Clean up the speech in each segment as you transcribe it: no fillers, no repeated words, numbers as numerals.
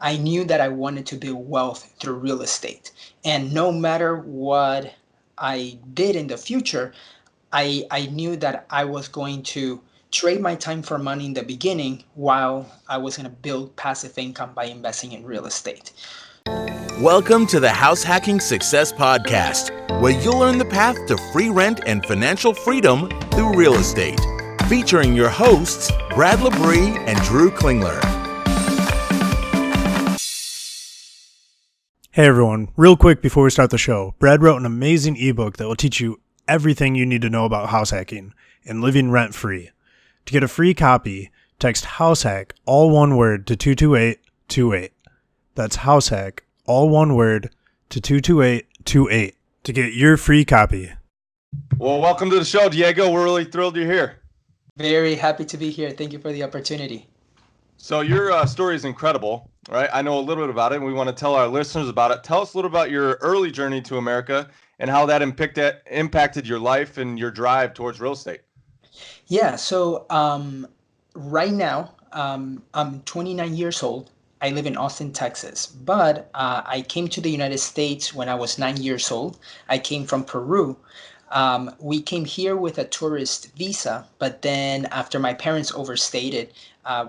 I knew that I wanted to build wealth through real estate. And no matter what I did in the future, I knew that I was going to trade my time for money in the beginning while I was going to build passive income by investing in real estate. Welcome to the House Hacking Success Podcast, where you'll learn the path to free rent and financial freedom through real estate. Featuring your hosts, Brad Labrie and Drew Klingler. Hey everyone, real quick before we start the show, Brad wrote an amazing ebook that will teach you everything you need to know about house hacking and living rent-free. To get a free copy, text HouseHack, all one word, to 22828. That's HouseHack, all one word, to 22828 to get your free copy. Well, welcome to the show, Diego. We're really thrilled you're here. Very happy to be here. Thank you for the opportunity. So your story is incredible, right? I know a little bit about it, and we want to tell our listeners about it. Tell us a little about your early journey to America and how that impacted your life and your drive towards real estate. Yeah, so right now, I'm 29 years old. I live in Austin, Texas, but I came to the United States when I was 9 years old. I came from Peru. We came here with a tourist visa, but then after my parents overstayed it,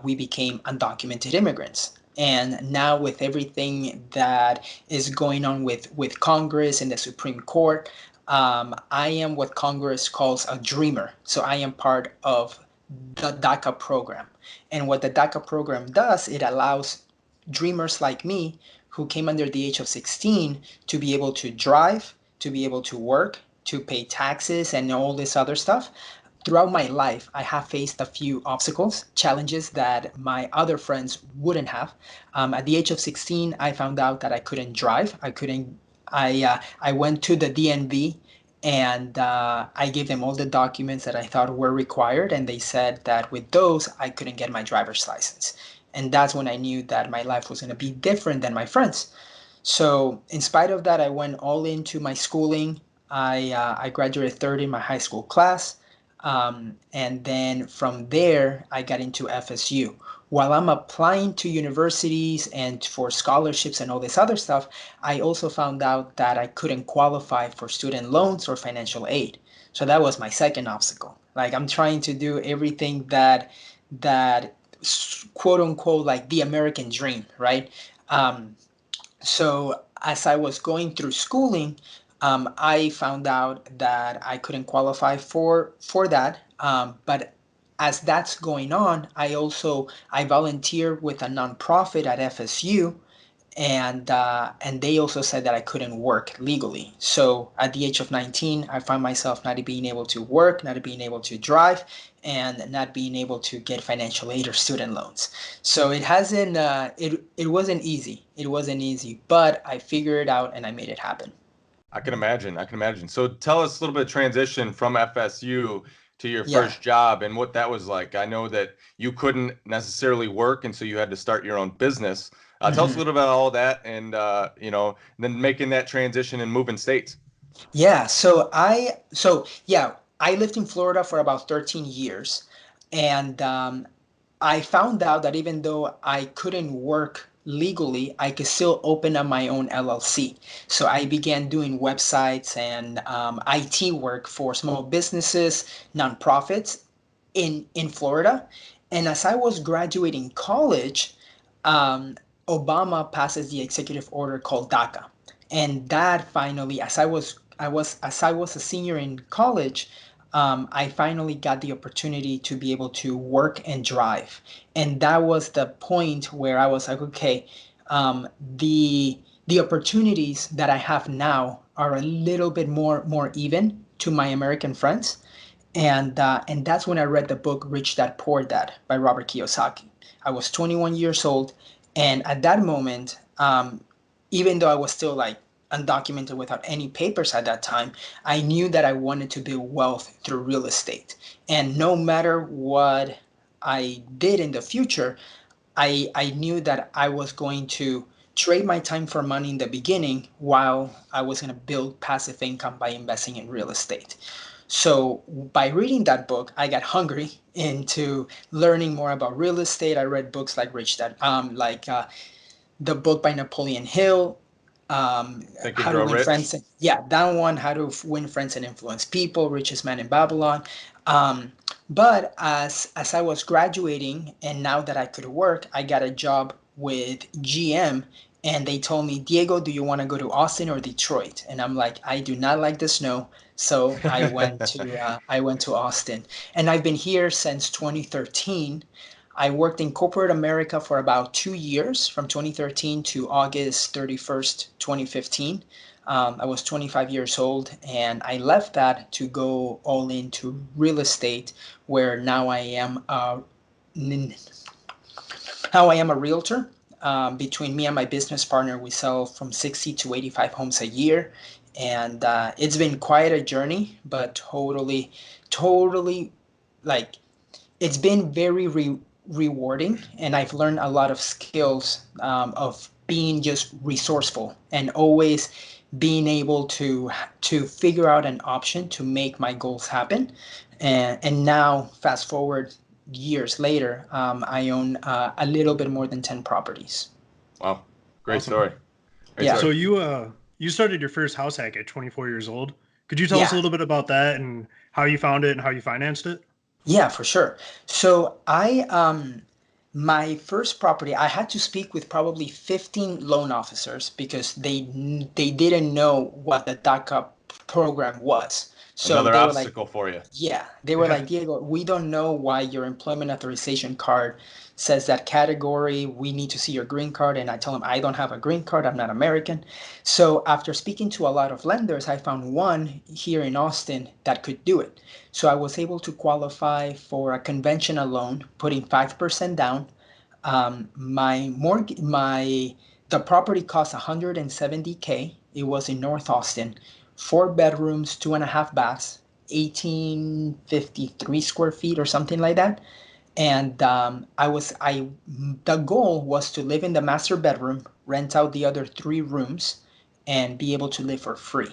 we became undocumented immigrants. And now, with everything that is going on with Congress and the Supreme Court, I am what Congress calls a dreamer. So I am part of the DACA program. And what the DACA program does, it allows dreamers like me who came under the age of 16 to be able to drive, to be able to work, to pay taxes and all this other stuff. Throughout my life, I have faced a few obstacles, challenges that my other friends wouldn't have. At the age of 16, I found out that I couldn't drive. I went to the DNB and I gave them all the documents that I thought were required, and they said that with those, I couldn't get my driver's license. And that's when I knew that my life was going to be different than my friends. So, in spite of that, I went all into my schooling. I graduated third in my high school class. And then from there, I got into FSU. While I'm applying to universities and for scholarships and all this other stuff, I also found out that I couldn't qualify for student loans or financial aid. So that was my second obstacle. Like, I'm trying to do everything that quote unquote like the American dream, right? So as I was going through schooling, I found out that I couldn't qualify for that. But as that's going on, I volunteer with a nonprofit at FSU, and they also said that I couldn't work legally. So at the age of 19, I found myself not being able to work, not being able to drive, and not being able to get financial aid or student loans. So it hasn't it wasn't easy. It wasn't easy, but I figured it out and I made it happen. I can imagine. So tell us a little bit of transition from FSU to your Yeah. first job and what that was like. I know that you couldn't necessarily work, and so you had to start your own business. Tell us a Mhm. little about all that and, then making that transition and moving states. Yeah, I lived in Florida for about 13 years, and I found out that even though I couldn't work legally, I could still open up my own LLC. So I began doing websites and IT work for small businesses, nonprofits in Florida. And as I was graduating college, um, Obama passes the executive order called DACA, and that finally, as I was a senior in college, I finally got the opportunity to be able to work and drive, and that was the point where I was like, okay, the opportunities that I have now are a little bit more even to my American friends, and that's when I read the book Rich Dad Poor Dad by Robert Kiyosaki. I was 21 years old, and at that moment, even though I was still like undocumented without any papers at that time, I knew that I wanted to build wealth through real estate. And no matter what I did in the future, I knew that I was going to trade my time for money in the beginning while I was going to build passive income by investing in real estate. So by reading that book, I got hungry into learning more about real estate. I read books like Rich Dad, the book by Napoleon Hill, Think and How to Grow Win Rich. Friends. Yeah, that one, How to Win Friends and Influence People, Richest Man in Babylon. Um, but as I was graduating and now that I could work, I got a job with GM and they told me, Diego, do you want to go to Austin or Detroit? And I'm like, I do not like the snow. So I went to Austin, and I've been here since 2013. I worked in corporate America for about 2 years, from 2013 to August 31st, 2015. I was 25 years old, and I left that to go all into real estate, where now I am a realtor. Between me and my business partner, we sell from 60 to 85 homes a year. And it's been quite a journey, but totally, like, it's been very rewarding. And I've learned a lot of skills of being just resourceful and always being able to figure out an option to make my goals happen. And now, fast forward years later, I own a little bit more than 10 properties. Wow. Great Awesome. story. Great Yeah. So story. you started your first house hack at 24 years old. Could you tell us Yeah. a little bit about that and how you found it and how you financed it? Yeah, for sure. So my first property, I had to speak with probably 15 loan officers because they didn't know what the DACA program was. So Another they were like, obstacle for you. yeah, they were like, Diego, we don't know why your employment authorization card says that category. We need to see your green card. And I tell them I don't have a green card. I'm not American. So after speaking to a lot of lenders, I found one here in Austin that could do it. So I was able to qualify for a conventional loan, putting 5% down. The property cost 170K. It was in North Austin, 4 bedrooms, 2.5 baths, 1853 square feet or something like that. And the goal was to live in the master bedroom, rent out the other 3 rooms, and be able to live for free.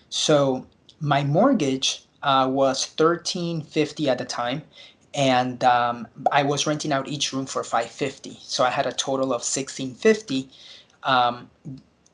So my mortgage was 1350 at the time, and I was renting out each room for 550. So I had a total of 1650 um,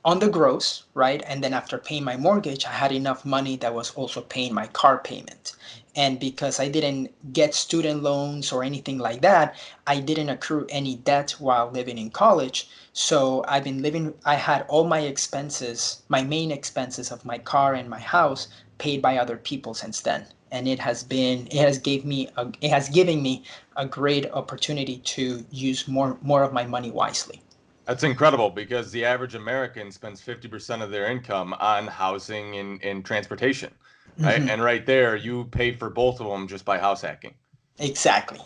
on the gross, right? And then after paying my mortgage, I had enough money that was also paying my car payment. And because I didn't get student loans or anything like that, I didn't accrue any debt while living in college. So I had all my expenses, my main expenses of my car and my house paid by other people since then. And it has given me a great opportunity to use more of my money wisely. That's incredible because the average American spends 50% of their income on housing and transportation, right? Mhm. And right there, you pay for both of them just by house hacking. Exactly.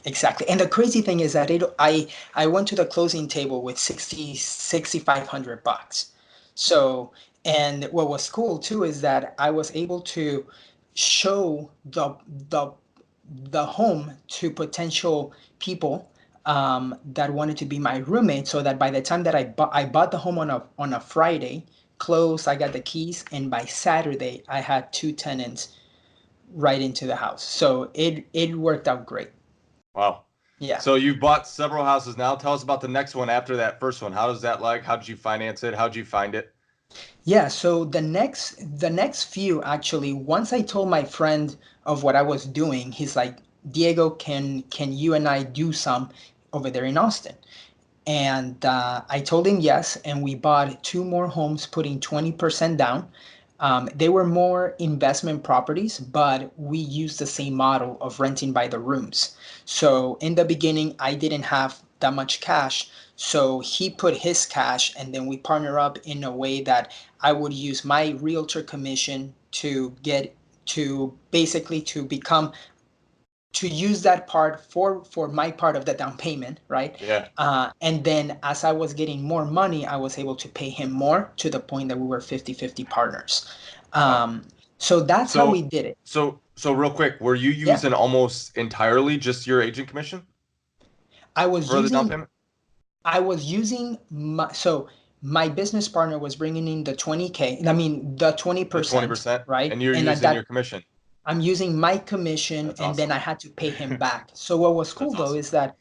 And the crazy thing is that I went to the closing table with 6,500 bucks. So, and what was cool too is that I was able to show the home to potential people that wanted to be my roommate, so that by the time that I bought the home on a Friday, closed, I got the keys, and by Saturday I had 2 tenants right into the house. So it worked out great. Wow. Yeah. So you've bought several houses now. Tell us about the next one after that first one. How does that like? How did you finance it? How did you find it? Yeah, so the next few, actually, once I told my friend of what I was doing, he's like, Diego, can you and I do some over there in Austin? And I told him yes, and we bought 2 more homes, putting 20% down. They were more investment properties, but we used the same model of renting by the rooms. So in the beginning, I didn't have that much cash. So he put his cash, and then we partner up in a way that I would use my realtor commission to get to basically to use that part for my part of the down payment, right? Yeah. And then as I was getting more money, I was able to pay him more, to the point that we were 50-50 partners. Wow. um, so that's how we So, did it. so real quick, were you Yeah, using almost entirely just your agent commission i was for the down using payment? I was using my business partner was bringing in the 20K, I mean the The 20%, 20%, right? and you're And at using your that, commission. I'm using my commission, That's and then awesome. I had to pay him back. So what was cool That's though awesome. is that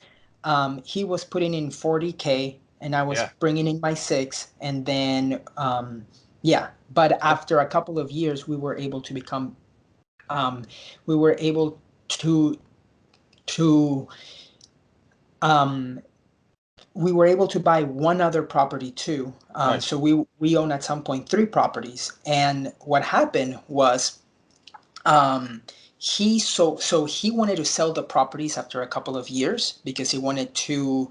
he was putting in 40K and I was Yeah. bringing in my 6, and then yeah. But after a couple of years, um, we were able to to um, we were able to buy one other property too. Nice. So we own at some point 3 properties, and what happened was um, he wanted to sell the properties after a couple of years because he wanted to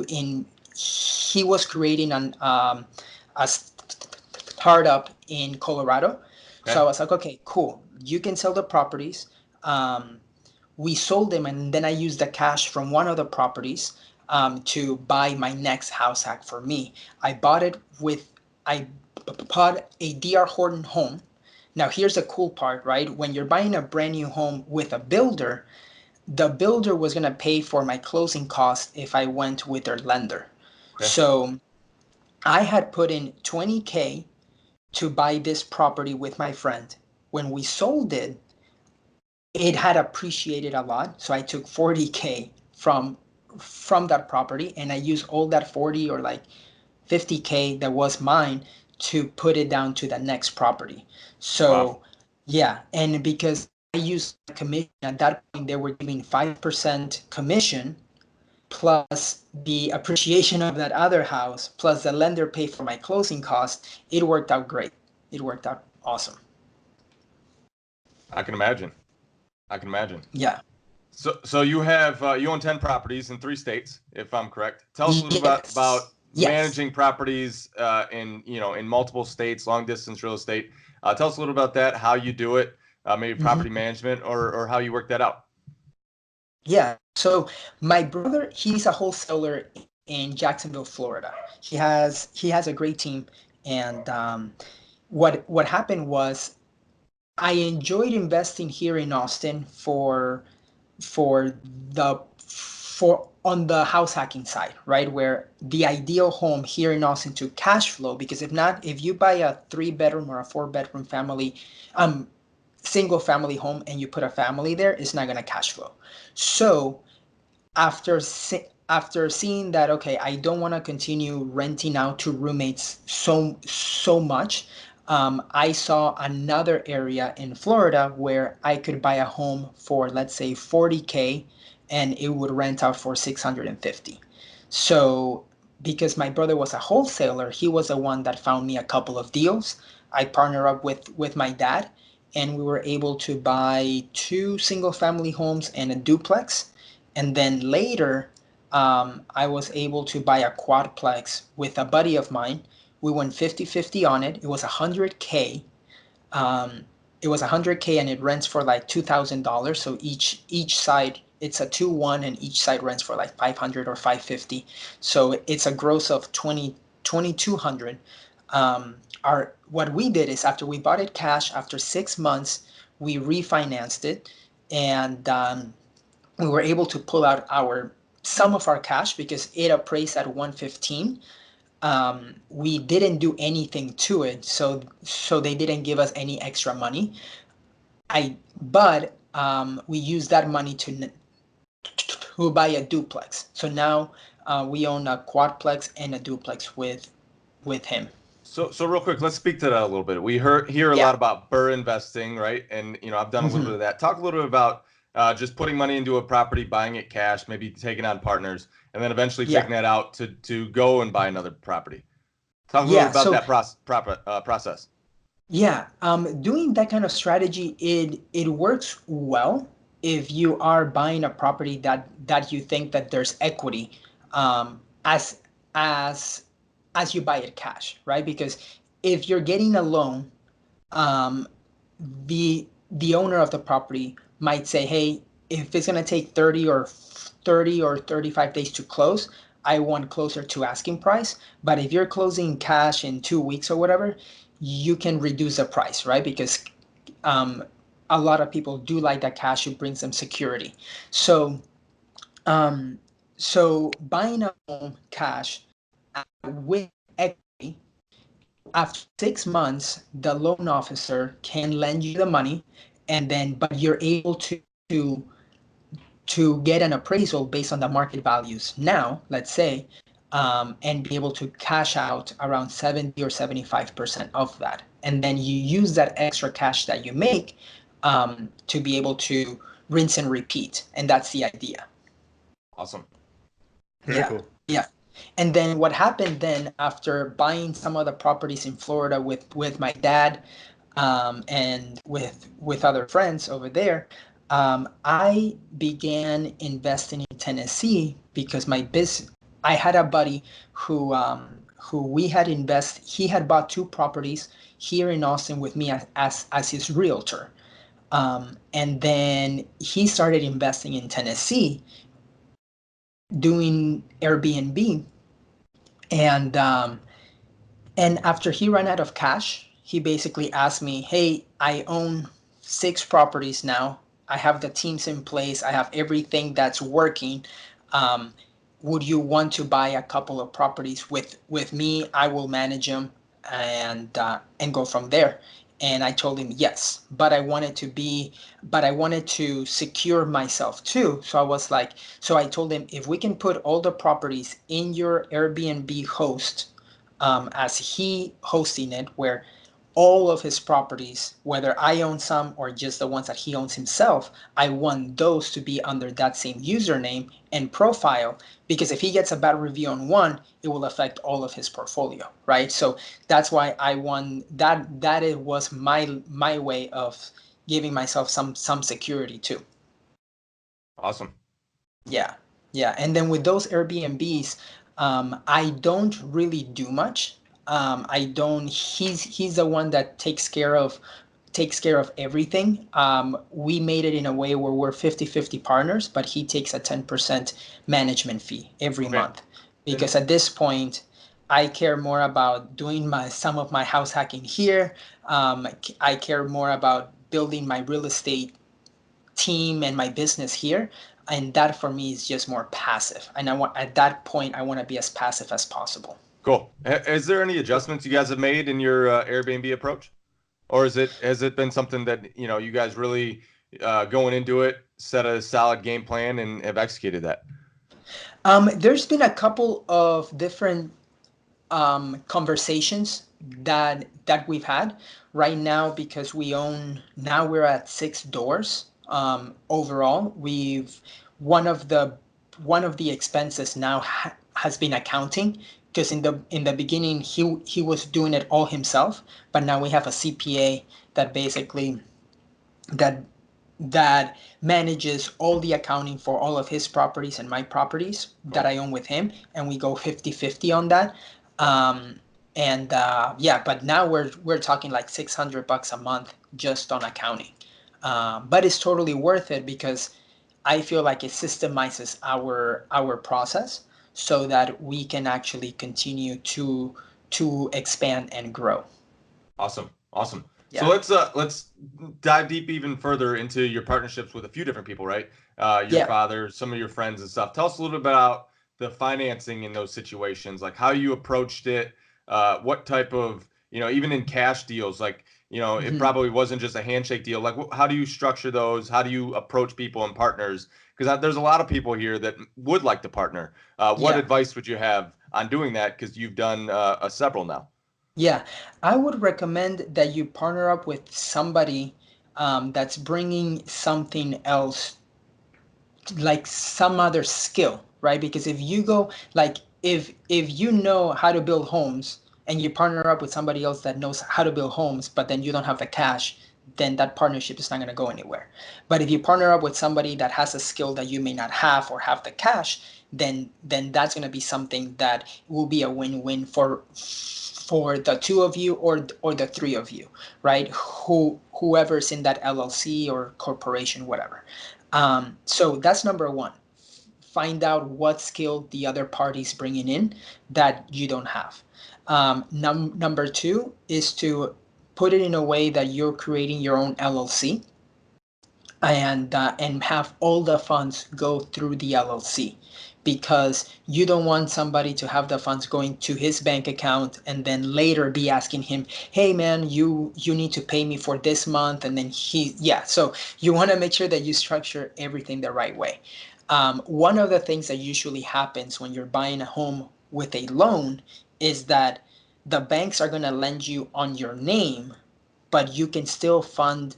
in he was creating a startup in Colorado. So Okay. I was like, okay, cool. You can sell the properties. We sold them, and then I used the cash from one of the properties to buy my next house hack for me. I bought a DR Horton home. Now here's the cool part, right? When you're buying a brand new home with a builder, the builder was gonna pay for my closing costs if I went with their lender. Okay. So I had put in 20K to buy this property with my friend. When we sold it, it had appreciated a lot, so I took 40K from that property, and I used all that 40 or like 50K that was mine to put it down to the next property. Wow. So yeah, and because I used commission at that point, they were giving 5% commission plus the appreciation of that other house plus the lender pay for my closing costs. It worked out great. It worked out awesome. I can imagine. I can imagine. Yeah. So you own 10 properties in 3 states, if I'm correct. Tell us a little about Yes. Yes. managing properties in multiple states, long distance real estate. Tell us a little about that, how you do it, maybe Mhm. property management, or how you work that out. Yeah. So my brother, he's a wholesaler in Jacksonville, Florida. He has a great team, and what happened was I enjoyed investing here in Austin for for on the house hacking side, right? Where the ideal home here in Austin to cash flow, because if you buy a 3 bedroom or a 4 bedroom um, single family home and you put a family there, it's not gonna cash flow. So after seeing that, okay, I don't want to continue renting out to roommates so much. I saw another area in Florida where I could buy a home for, let's say, 40K, and it would rent out for 650. So because my brother was a wholesaler, he was the one that found me a couple of deals. I partnered up with my dad, and we were able to buy 2 single family homes and a duplex. And then later, I was able to buy a quadplex with a buddy of mine. We went 50-50 on it. It was 100K. Um, it was 100K, and it rents for like $2,000. So each side, it's a 2-1, and each side rents for like 500 or 550. So it's a gross of 2,200. Our What we did is, after we bought it cash, after 6 months, we refinanced it, and we were able to pull out some of our cash because it appraised at 115. We didn't do anything to it, so they didn't give us any extra money. But we used that money to buy a duplex. So now we own a quadplex and a duplex with him. So real quick, let's speak to that a little bit. We hear a Yeah. lot about BRRRR investing, right? And I've done a little Hmm. bit of that. Talk a little bit about just putting money into a property, buying it cash, maybe taking on partners, and then eventually Yeah. taking that out to go and buy another property. Talk a little Yeah. bit about So that process. yeah, doing that kind of strategy, it works well if you are buying a property that you think that there's equity, um, as as as you buy it cash, right? Because if you're getting a loan, um, the owner of the property might say, hey, if it's gonna take 30 or 35 days to close, I want closer to asking price. But if you're closing cash in 2 weeks or whatever, you can reduce the price, right? Because um, a lot of people do like that cash. It brings them security. So um, so buying a home cash with equity, after 6 months, the loan officer can lend you the money, and then but you're able to get an appraisal based on the market values. Now, let's say and be able to cash out around 70 or 75% of that. And then you use that extra cash that you make to be able to rinse and repeat. And that's the idea. Awesome. Very Yeah. cool. Yeah. And then what happened then after buying some of the properties in Florida with my dad and with other friends over there, I began investing in Tennessee because I had a buddy who we had he had bought two properties here in Austin with me as his realtor. And then he started investing in Tennessee doing Airbnb. And after he ran out of cash, he basically asked me, "Hey, I own six properties now. I have the teams in place. I have everything that's working. Um, would you want to buy a couple of properties with me? I will manage them and go from there." And I told him yes, but I wanted to secure myself too. So I was like, so I told him, if we can put all the properties in your Airbnb host, as he hosting it, where all of his properties, whether I own some or just the ones that he owns himself, I want those to be under that same username and profile, because if he gets a bad review on one, it will affect all of his portfolio, right? So that's why I won that. That it was my way of giving myself some security too. Awesome. Yeah, yeah. And then with those Airbnbs, I don't really do much. I don't. He's the one that takes care of everything. We made it in a way where we're 50-50 partners, but he takes a 10% management fee every Okay. month. Because at this point, I care more about doing some of my house hacking here. I care more about building my real estate team and my business here, and that for me is just more passive, and I want at that point I want to be as passive as possible. Cool. Is there any adjustments you guys have made in your Airbnb approach, or has it been something that you guys really going into it set a solid game plan and have executed that? There's been a couple of different conversations that we've had right now, because we're at six doors. Overall, we've one of the expenses now has been accounting, because in the beginning he was doing it all himself, but now we have a CPA that basically that that manages all the accounting for all of his properties and my properties that I own with him, and we go 50-50 on that. And Yeah, but now we're talking like $600 a month just on accounting. But it's totally worth it, because I feel like it systemizes our process so that we can actually continue to expand and grow. Awesome. Awesome. So Yeah. let's dive deep even further into your partnerships with a few different people, right? Your Yeah. father, some of your friends and stuff. Tell us a little bit about the financing in those situations, like how you approached it, what type of, even in cash deals, like, it Mhm. probably wasn't just a handshake deal. Like, how do you structure those? How do you approach people and partners? Because there's a lot of people here that would like to partner. What Yeah. advice would you have on doing that? Because you've done several now. Yeah, I would recommend that you partner up with somebody that's bringing something else, like some other skill, right? Because if you go like if you know how to build homes and you partner up with somebody else that knows how to build homes, but then you don't have the cash, then that partnership is not going to go anywhere. But if you partner up with somebody that has a skill that you may not have or have the cash, then that's going to be something that will be a win-win for the two of you, or the three of you, right? Whoever's in that LLC or corporation, whatever. So that's number one. Find out what skill the other party's bringing in that you don't have. Number two is to put it in a way that you're creating your own LLC, and have all the funds go through the LLC, because you don't want somebody to have the funds going to his bank account and then later be asking him, "Hey man, you need to pay me for this month," and then so you want to make sure that you structure everything the right way. One of the things that usually happens when you're buying a home with a loan is that the banks are going to lend you on your name, but you can still fund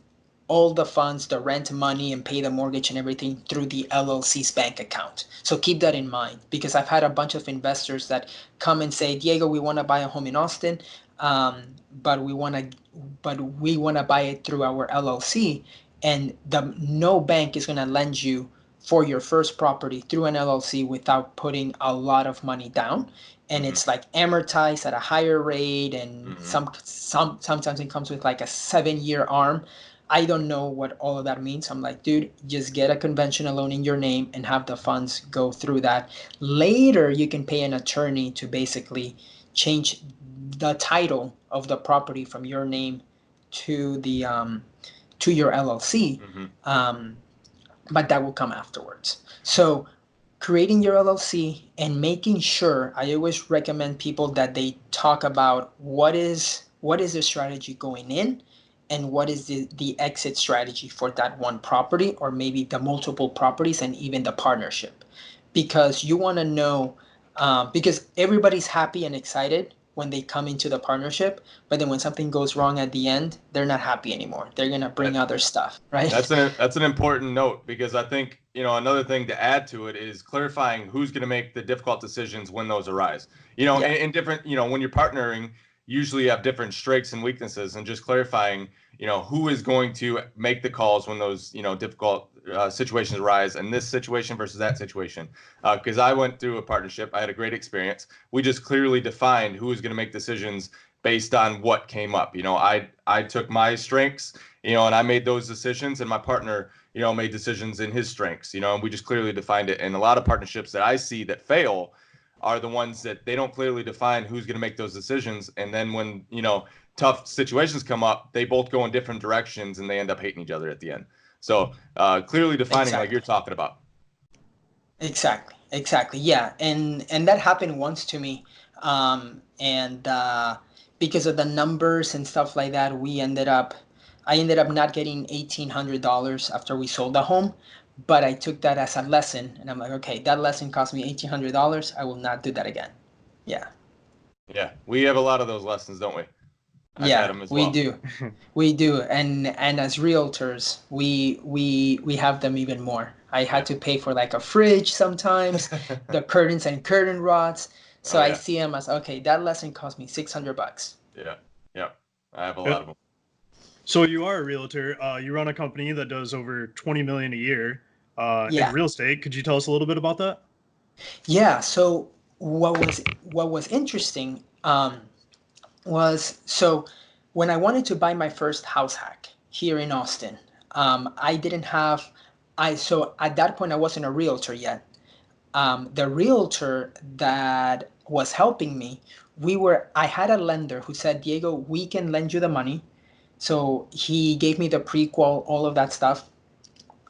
all the funds, the rent money, and pay the mortgage and everything through the LLC's bank account. So keep that in mind, because I've had a bunch of investors that come and say, Diego, we want to buy a home in Austin, um, but we want to buy it through our LLC, and no bank is going to lend you for your first property through an LLC without putting a lot of money down, and Mm-hmm. it's like amortized at a higher rate, and Mm-hmm. sometimes it comes with like a 7-year arm. I don't know what all of that means. I'm like, dude, just get a conventional loan in your name and have the funds go through that. Later, you can pay an attorney to basically change the title of the property from your name to the to your LLC. Mm-hmm. Um, but that will come afterwards. So creating your LLC and making sure, I always recommend people that they talk about what is the strategy going in, and what is the exit strategy for that one property, or maybe the multiple properties, and even the partnership, because you want to know, because everybody's happy and excited when they come into the partnership, but then when something goes wrong at the end, they're not happy anymore. They're gonna bring other stuff, right? That's an important note, because I think, another thing to add to it is clarifying who's going to make the difficult decisions when those arise. Yeah, In different, when you're partnering, usually you have different strengths and weaknesses, and just clarifying, who is going to make the calls when those, difficult situations arise, and this situation versus that situation. Because I went through a partnership, I had a great experience. We just clearly defined who was going to make decisions based on what came up. I took my strengths, and I made those decisions, and my partner, made decisions in his strengths, and we just clearly defined it. And a lot of partnerships that I see that fail are the ones that they don't clearly define who's going to make those decisions. And then when, tough situations come up, they both go in different directions, and they end up hating each other at the end. So clearly defining, like exactly. you're talking about. Exactly. Yeah, and that happened once to me, and because of the numbers and stuff like that, I ended up not getting $1,800 after we sold the home, but I took that as a lesson, and I'm like, okay, that lesson cost me $1,800. I will not do that again. Yeah, Yeah, we have a lot of those lessons, don't we? I've had yeah, them as we well. do, we do, and as realtors, we have them even more. I had Yeah. to pay for like a fridge sometimes, the curtains and curtain rods. So Oh I yeah. see them as, okay, that lesson cost me $600. Yeah. Yeah. I have a Uh, lot of them. So you are a realtor. You run a company that does over 20 million a year in Yeah, real estate. Could you tell us a little bit about that? yeah. So what was interesting, was, so when I wanted to buy my first house hack here in Austin, I didn't have, I so at that point I wasn't a realtor yet. The realtor that was helping me, I had a lender who said, Diego, we can lend you the money. So he gave me the prequal, all of that stuff.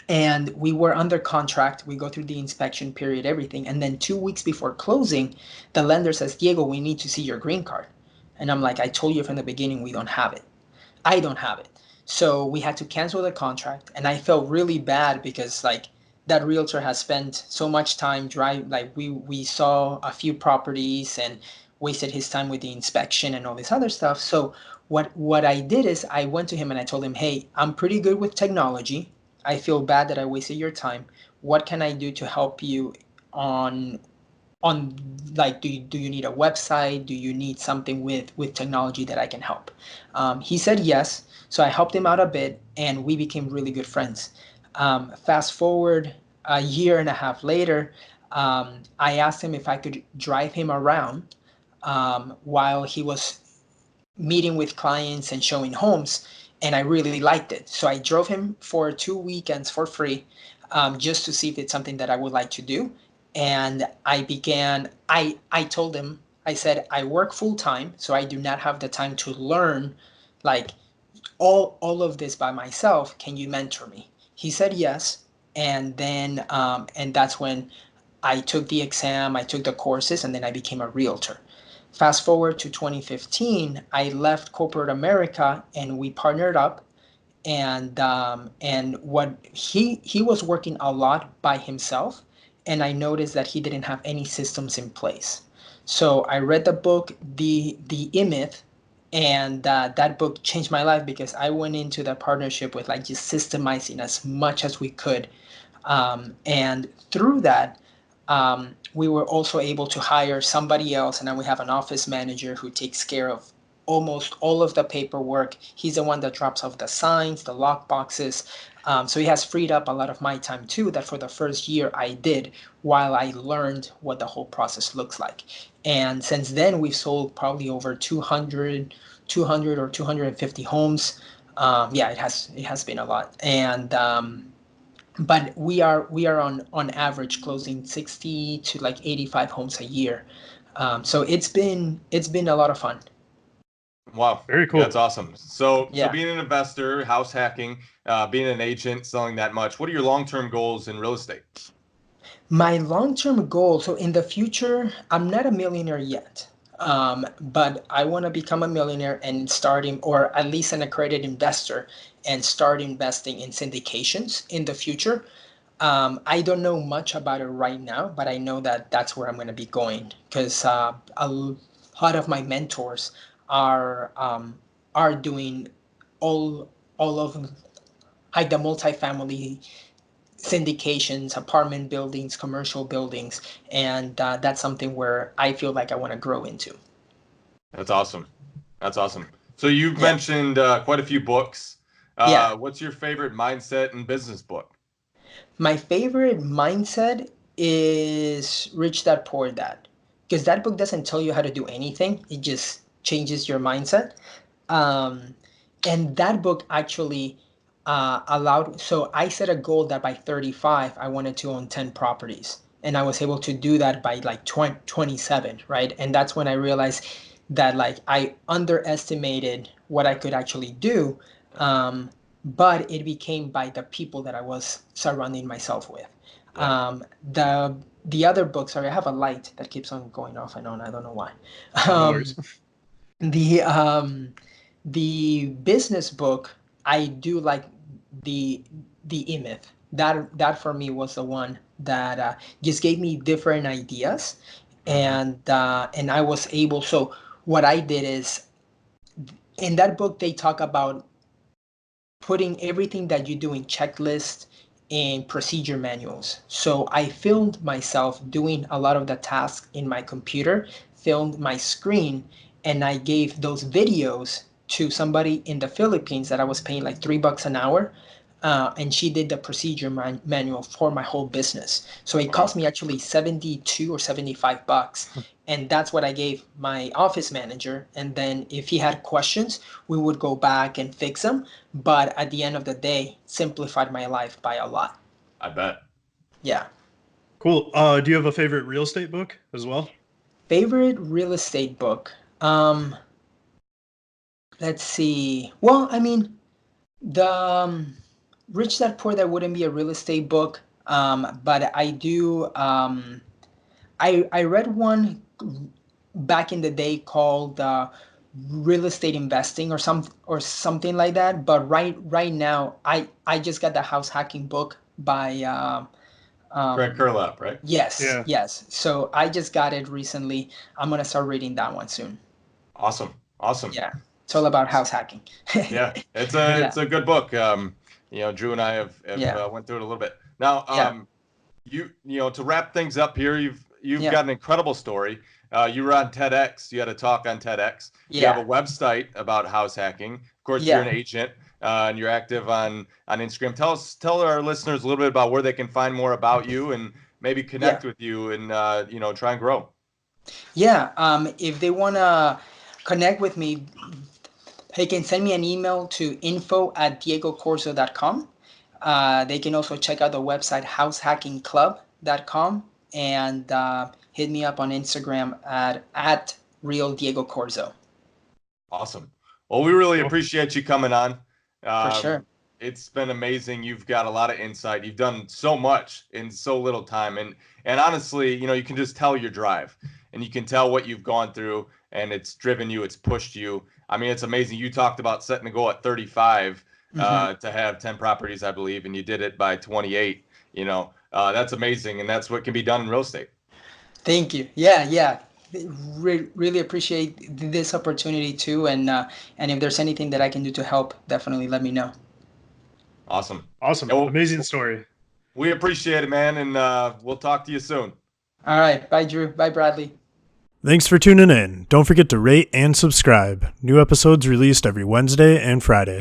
And we were under contract. We go through the inspection period, everything. And then 2 weeks before closing, the lender says, Diego, we need to see your green card. And I'm like, I told you from the beginning, we don't have it. I don't have it. So we had to cancel the contract, and I felt really bad because like that realtor has spent so much time drive, like we saw a few properties and wasted his time with the inspection and all this other stuff. So what I did is I went to him and I told him, "Hey, I'm pretty good with technology. I feel bad that I wasted your time. What can I do to help you on on like, do you need a website? Do you need something with technology that I can help?" He said yes, so I helped him out a bit, and we became really good friends. Fast forward a year and a half later, I asked him if I could drive him around while he was meeting with clients and showing homes, and I really liked it. So I drove him for 2 weekends for free, just to see if it's something that I would like to do. And I told him, I said, I work full time, so I do not have the time to learn like all of this by myself. Can you mentor me? He said yes. And that's when I took the exam, I took the courses, and then I became a realtor. Fast forward to 2015, I left corporate America and we partnered up. And what he was working a lot by himself, and I noticed that he didn't have any systems in place. So I read the book, the E-Myth, and that book changed my life because I went into that partnership with like just systemizing as much as we could, and through that, we were also able to hire somebody else, and then we have an office manager who takes care of almost all of the paperwork. He's the one that drops off the signs, the lock boxes. So he has freed up a lot of my time too, that for the first year I did while I learned what the whole process looks like. And since then, we've sold probably over 200 or 250 homes. Yeah, it has been a lot. And but we are on average closing 60 to like 85 homes a year. So it's been a lot of fun. Wow. Very Yeah, that's cool. awesome. So Yeah. being an investor, house hacking, being an agent, selling that much, what are your long-term goals in real estate? My long-term goal, so in the future, I'm not a millionaire yet. But I want to become a millionaire and starting, or at least an accredited investor, and start investing in syndications in the future. I don't know much about it right now, but I know that that's where I'm going to be going because lot of my mentors are doing all of like the multifamily syndications, apartment buildings, commercial buildings, and that's something where I feel like I want to grow into. That's awesome. That's awesome. So you've Yeah, mentioned quite a few books. yeah. What's your favorite mindset and business book? My favorite mindset is Rich Dad Poor Dad because that book doesn't tell you how to do anything. It just changes your mindset. Um, and that book actually allowed, so I set a goal that by 35 I wanted to own 10 properties, and I was able to do that by like 27, right? And that's when I realized that like I underestimated what I could actually do. But it became by the people that I was surrounding myself with. Yeah. The other book, sorry, I have a light that keeps on going off and on, I don't know why. No um worries. the the business book, I do like the E-Myth. That for me was the one that just gave me different ideas, Hmm. and I was able. So what I did is in that book they talk about putting everything that you do in checklists and procedure manuals. So I filmed myself doing a lot of the tasks in my computer, filmed my screen, and I gave those videos to somebody in the Philippines that I was paying like $3 an hour. And she did the procedure manual for my whole business. So it cost Wow. me actually 72 or $75. And that's what I gave my office manager. And then if he had questions, we would go back and fix them. But at the end of the day, simplified my life by a lot. I bet. Yeah. Cool. Do you have a favorite real estate book as well? Favorite real estate book. Let's see. Well, I mean, the Rich Dad Poor Dad wouldn't be a real estate book, but I do. I read one back in the day called Real Estate Investing or something like that. But right now, I just got the house hacking book by Greg um, Curlap, right? yes, Yeah. yes. So I just got it recently. I'm gonna start reading that one soon. Awesome. Awesome. Yeah, it's all about house hacking. Yeah, it's Yeah, a good book. Drew and I have yeah, went through it a little bit. Now, yeah, to wrap things up here, you've yeah, got an incredible story. You were on TEDx. You had a talk on TEDx. You have a yeah, website about house hacking. Of course, you're an yeah, agent, and you're active on Instagram. Tell our listeners a little bit about where they can find more about you and maybe yeah, connect with you and try and grow. yeah. If they wanna connect with me, they can send me an email to info@diegocorzo.com. They can also check out the website househackingclub.com and hit me up on Instagram at real Diego Corzo. Awesome. Well, we really Cool. appreciate you coming on. For Um, sure. it's been amazing. You've got a lot of insight. You've done so much in so little time, and honestly, you can just tell your drive, and you can tell what you've gone through, and it's driven you. It's pushed you. I mean, it's amazing. You talked about setting a goal at 35 Hmm. to have 10 properties, I believe, and you did it by 28. That's amazing, and that's what can be done in real estate. Thank you. Yeah, yeah. really appreciate this opportunity too, and if there's anything that I can do to help, definitely let me know. Awesome. Awesome. Yeah, well, Amazing story. we appreciate it, man, and we'll talk to you soon. All right, bye, Drew. Bye, Bradley. Thanks for tuning in. Don't forget to rate and subscribe. New episodes released every Wednesday and Friday.